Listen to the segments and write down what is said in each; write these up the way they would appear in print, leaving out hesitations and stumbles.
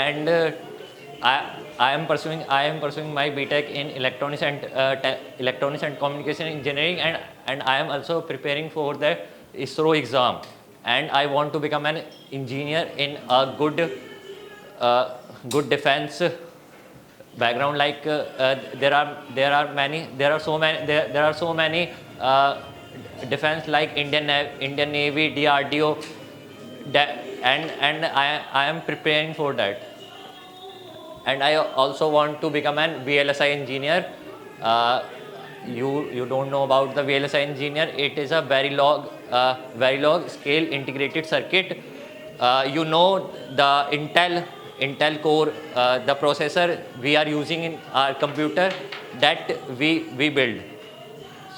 and I am pursuing my BTech in electronics and communication engineering, and I am also preparing for the ISRO exam, and I want to become an engineer in a good defense background. Like there are so many defense like Indian Navy, DRDO, and I am preparing for that. And I also want to become an VLSI engineer. Uh, you don't know about the VLSI engineer? It is a very long scale integrated circuit. You know the Intel Core, the processor we are using in our computer, that we build.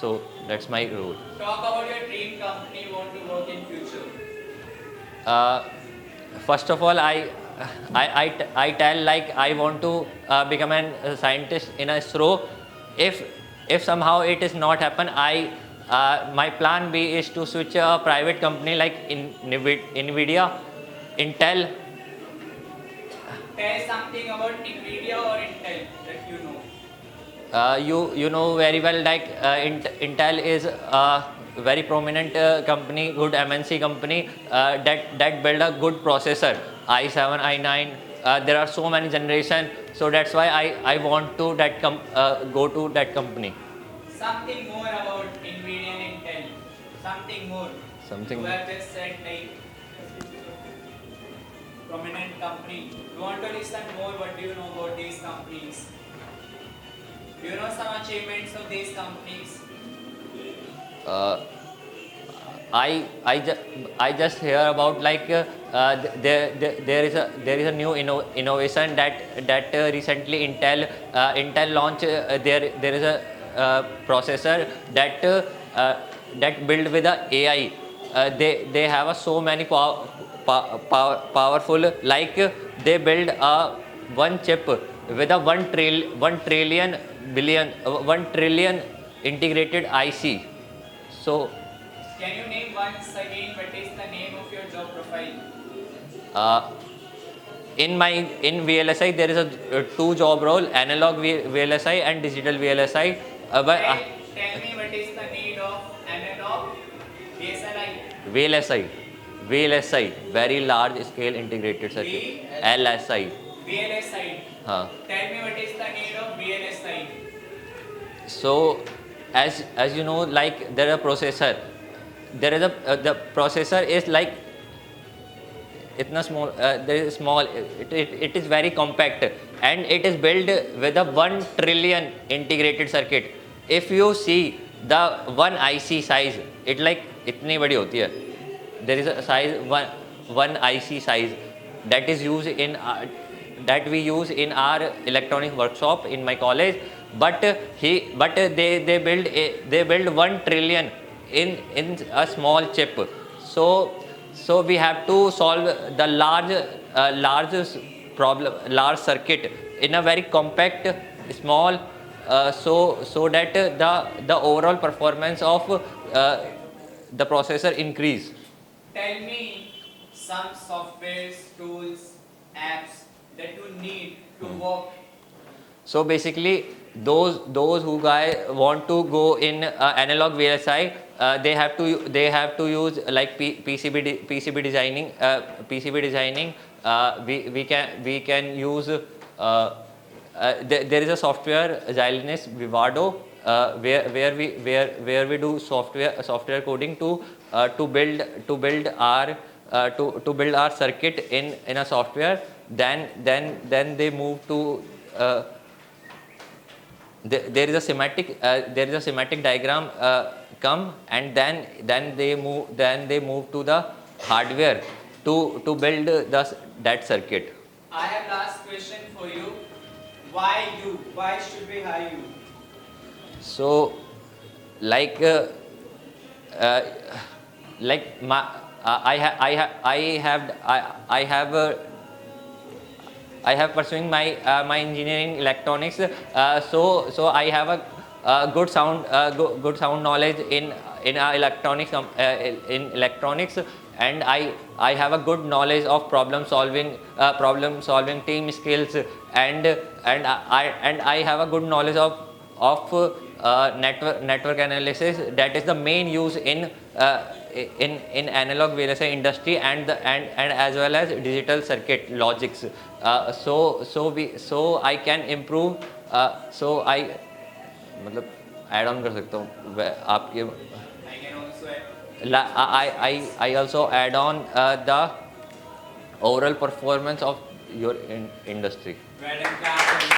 So that's my role. Talk about your dream company you want to work in future. Uh, First of all, I tell like I want to become a scientist in a ISRO. If somehow it is not happen, I my plan B is to switch a private company like in Nvidia, Intel. Tell something about Nvidia or Intel that you know. You know very well, like Intel is a very prominent company, good MNC company, that build a good processor, i7, i9. There are so many generation, so that's why I want to go to that company. Something more about Nvidia and Intel. Something more. Something. You have just said like prominent company. You want to listen more? What do you know about these companies? Do you know some achievements of these companies? uh, I just hear about like there is a new innovation that recently Intel launched. There is a processor that built with the AI. They have so many powerful, like they build a one chip with a 1 trillion integrated IC. So Can you name once again what is the name of your job profile? uh, in VLSI there is a two job role: analog VLSI and digital VLSI. But Tell me what is the need of analog VSLI? VLSI, VLSI, very large scale integrated circuit. LSI. VLSI. Huh. Tell me what is the need of VLSI? So as you know, like there is a processor. There is a the processor is like itna small. There is small. It is very compact, and it is built with a 1 trillion integrated circuit. If you see the one IC size, it like itni badi hoti hai. There is a size one IC size that is used in that we use in our electronic workshop in my college. But they build 1 trillion in a small chip. So we have to solve the large problem, large circuit in a very compact small, so that the overall performance of the processor increase. Tell me some softwares, tools, apps that you need to work. So basically, those who guy want to go in analog VLSI, they have to use like PCB designing. PCB designing. We can use. There is a software Xilinx Vivado, where we do software coding to build our circuit in a software. Then they move to there is a schematic diagram come, and then they move to the hardware to build that circuit. I have last question for you. Why you? Why should we hire you? So like like my I have pursuing my engineering electronics. So I have a good sound knowledge in electronics, I have a good knowledge of problem solving team skills, and I have a good knowledge of network analysis. That is the main use in analog VLSI industry, and as well as digital circuit logics. So I can improve. So I मतलब add on कर सकता हूँ आपके I can also I also add on the overall performance of your industry. well done, clap.